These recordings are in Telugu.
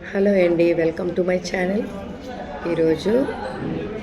హలో అండి, వెల్కమ్ టు మై ఛానల్. ఈరోజు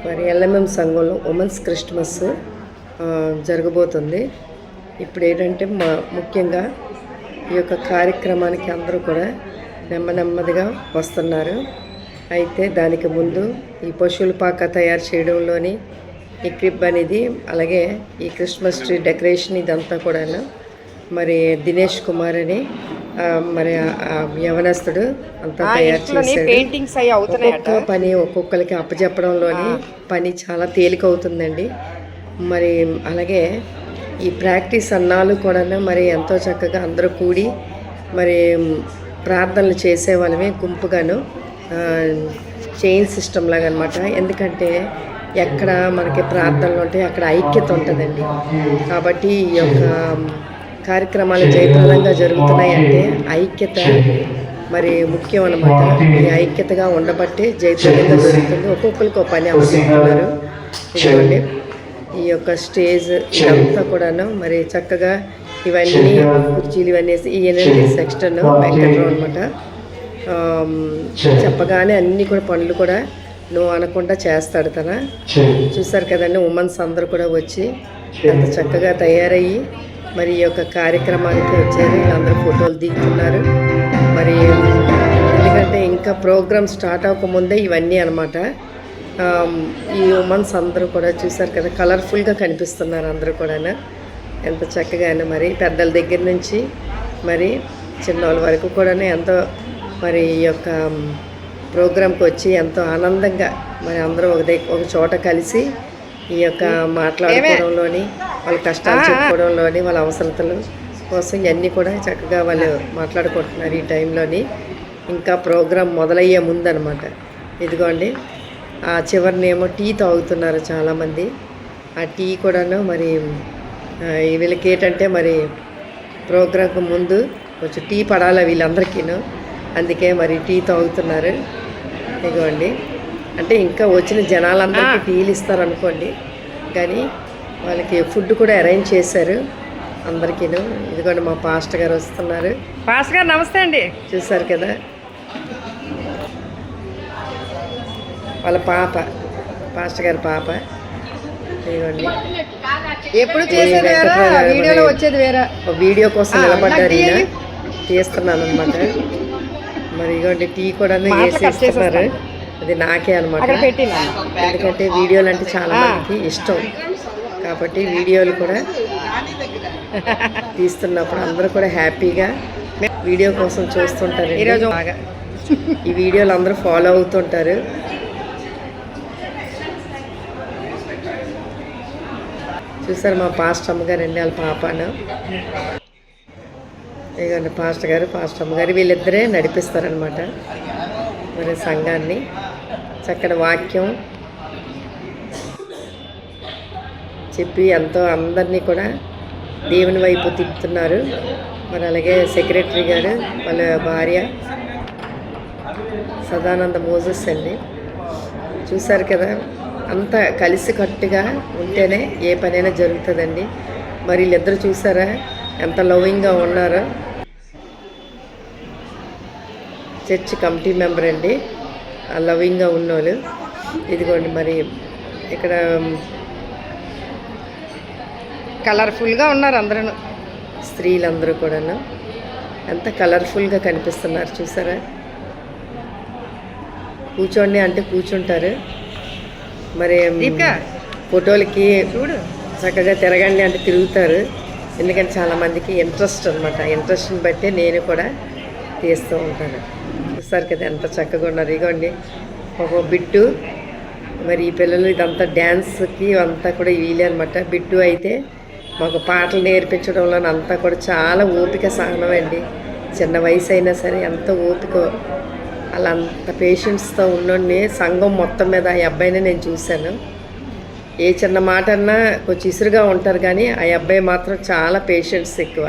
మరి ఎల్ఎంఎం సంఘంలో ఉమెన్స్ క్రిస్మస్ జరగబోతుంది. ఇప్పుడు ఏంటంటే ముఖ్యంగా ఈ యొక్క కార్యక్రమానికి అందరూ కూడా నెమ్మదిగా వస్తున్నారు. అయితే దానికి ముందు ఈ పశువుల పాక తయారు చేయడంలోని ఈ క్రిబ్ అనేది, అలాగే ఈ క్రిస్మస్ ట్రీ డెకరేషన్ ఇదంతా కూడా మరి దినేష్ కుమార్ అని మరి యవనస్తుడు అంతా తయారు చేశాడు. ఒక్కొక్క పని ఒక్కొక్కరికి అప్పచెప్పడంలోని పని చాలా తేలిక అవుతుందండి. మరి అలాగే ఈ ప్రాక్టీస్ అన్నాళ్ళు కూడా మరి ఎంతో చక్కగా అందరూ కూడి మరి ప్రార్థనలు చేసేవాళ్ళమే గుంపుగాను, చైన్ సిస్టమ్ లాగా అనమాట. ఎందుకంటే ఎక్కడ మనకి ప్రార్థనలు ఉంటాయి అక్కడ ఐక్యత ఉంటుందండి. కాబట్టి ఈ యొక్క కార్యక్రమాలు జయప్రదంగా జరుగుతున్నాయంటే ఐక్యత మరి ముఖ్యం అన్నమాట. ఈ ఐక్యతగా ఉండబట్టి జయప్రదంగా జరుగుతుంది. ఒక్కొక్కరికి ఒక పని అప్పచెప్తున్నారు. ఇదిగోండి ఈ యొక్క స్టేజ్ ఇదంతా కూడాను మరి చక్కగా ఇవన్నీ కుర్చీలు ఇవన్నీ వేసి ఈయనండి సెక్షన్ వెంకట్రావు అనమాట. చెప్పగానే అన్నీ కూడా పనులు కూడా నువ్వు అనకుండా చేస్తాడు తన. చూసారు కదండి, ఉమెన్స్ అందరూ కూడా వచ్చి అంత చక్కగా తయారయ్యి మరి ఈ యొక్క కార్యక్రమానికి వచ్చారు. వీళ్ళందరూ ఫోటోలు దిగుతున్నారు. మరి ఎందుకంటే ఇంకా ప్రోగ్రామ్ స్టార్ట్ అవ్వకముందే ఇవన్నీ అనమాట. ఈ ఉమెన్స్ అందరూ కూడా చూసారు కదా, కలర్ఫుల్గా కనిపిస్తున్నారు అందరూ కూడా. ఎంత చక్కగానే మరి పెద్దల దగ్గర నుంచి మరి చిన్నవాళ్ళ వరకు కూడా ఎంతో మరి ఈ యొక్క ప్రోగ్రాంకి వచ్చి ఎంతో ఆనందంగా మరి అందరూ ఒక చోట కలిసి ఈ యొక్క మాట్లాడుకోవడంలోని, వాళ్ళ కష్టాలు చెప్పుకోవడంలోని, వాళ్ళ అవసరతలు కోసం ఇవన్నీ కూడా చక్కగా వాళ్ళు మాట్లాడుకుంటున్నారు ఈ టైంలోని. ఇంకా ప్రోగ్రాం మొదలయ్యే ముందనమాట. ఇదిగోండి ఆ చివరినేమో టీ తాగుతున్నారు చాలామంది. ఆ టీ కూడాను మరి వీళ్ళకి ఏంటంటే మరి ప్రోగ్రాంకు ముందు కొంచెం టీ పడాలి వీళ్ళందరికీను, అందుకే మరి టీ తాగుతున్నారు. ఇదిగోండి అంటే ఇంకా వచ్చిన జనాలందరికీ టీలు ఇస్తారనుకోండి, కానీ వాళ్ళకి ఫుడ్ కూడా అరేంజ్ చేశారు అందరికీను. ఇదిగోండి మా పాస్టర్ గారు వస్తున్నారు. పాస్టర్ గారు నమస్తే అండి. చూసారు కదా వాళ్ళ పాప, పాస్టర్ గారి పాప. ఇదిగోండి ఎప్పుడు వీడియోలో వచ్చేది వేరే వీడియో కోసం నిలబడ్డారు, ఈయన తీస్తున్నాను అనమాట. మరి ఇదిగోండి టీ కూడా వేసి ఇస్తున్నారు. అది నాకే అనమాట, ఎందుకంటే వీడియోలు అంటే చాలా మందికి ఇష్టం కాబట్టి వీడియోలు కూడా తీస్తున్నప్పుడు అందరూ కూడా హ్యాపీగా వీడియో కోసం చూస్తుంటారు. ఈరోజు బాగా ఈ వీడియోలు అందరూ ఫాలో అవుతుంటారు. చూసారు మా పాస్టర్ అమ్మగారు అండి, వాళ్ళ పాపను. ఇదిగోండి పాస్టర్ గారు, పాస్టర్ అమ్మగారు వీళ్ళిద్దరే నడిపిస్తారనమాట మరి సంఘాన్ని. చక్కటి వాక్యం చెప్పి ఎంతో అందరినీ కూడా దేవుని వైపు తిప్పుతున్నారు. మరి అలాగే సెక్రటరీ గారు, వాళ్ళ భార్య సదానంద మోజెస్ అండి. చూసారు కదా, అంత కలిసికట్టుగా ఉంటేనే ఏ పనైనా జరుగుతుందండి. మరి వీళ్ళిద్దరు చూసారా ఎంత లవింగ్గా ఉన్నారో. చర్చ్ కమిటీ మెంబర్ అండి, లవింగ్గా ఉన్నోళ్ళు. ఇదిగోండి మరి ఇక్కడ కలర్ఫుల్గా ఉన్నారు అందరూ, స్త్రీలందరూ కూడాను ఎంత కలర్ఫుల్గా కనిపిస్తున్నారు. చూసారా, కూర్చోండి అంటే కూర్చుంటారు. మరి ఫోటోలకి చక్కగా తిరగండి అంటే తిరుగుతారు. ఎందుకంటే చాలామందికి ఇంట్రెస్ట్ అనమాట. ఇంట్రెస్ట్ని బట్టి నేను కూడా తీస్తూ ఉంటాను. చూస్తారు కదా ఎంత చక్కగా ఉన్నారు. ఇగోండి ఒక బిట్టు, మరి ఈ పిల్లలు ఇదంతా డ్యాన్స్కి అంతా కూడా వీలే అనమాట. బిట్టు అయితే మాకు పాటలు నేర్పించడంలో అంతా కూడా చాలా ఓపిక సహనం అండి. చిన్న వయసు అయినా సరే ఎంత ఓపిక, అలా అంత పేషెన్స్తో ఉండండి. సంఘం మొత్తం మీద ఆ అబ్బాయిని నేను చూశాను. ఏ చిన్న మాట అన్నా కొంచెం ఇసురుగా ఉంటారు, కానీ ఆ అబ్బాయి మాత్రం చాలా పేషెన్స్ ఎక్కువ.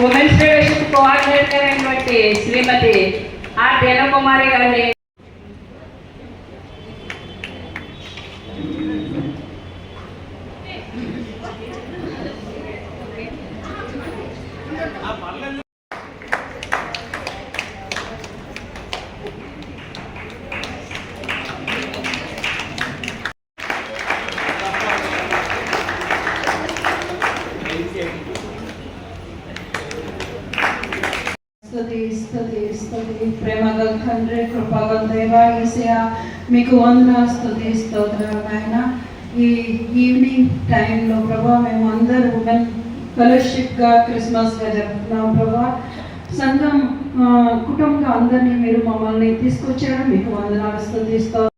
ఉమెన్స్ ఫెడరేషన్ కోఆర్డినేటర్ అయినటువంటి శ్రీమతి ఆర్ దేవకుమారి గారిని స్తుతి ప్రేమగల తండ్రి కృపగల దేవా యేసయ్యా మీకు వందనాలు స్తుతి స్తోత్రాలు నాయన. ఈ ఈవినింగ్ టైంలో ప్రభా మేము అందరూ ఉమెన్ ఫెలోషిప్గా క్రిస్మస్గా జరుపుతున్నాం ప్రభా. సంఘం కుటుంబంగా అందరినీ మీరు మమ్మల్ని తీసుకొచ్చారు, మీకు వందనాలు స్తుతి స్తోత్రాలు.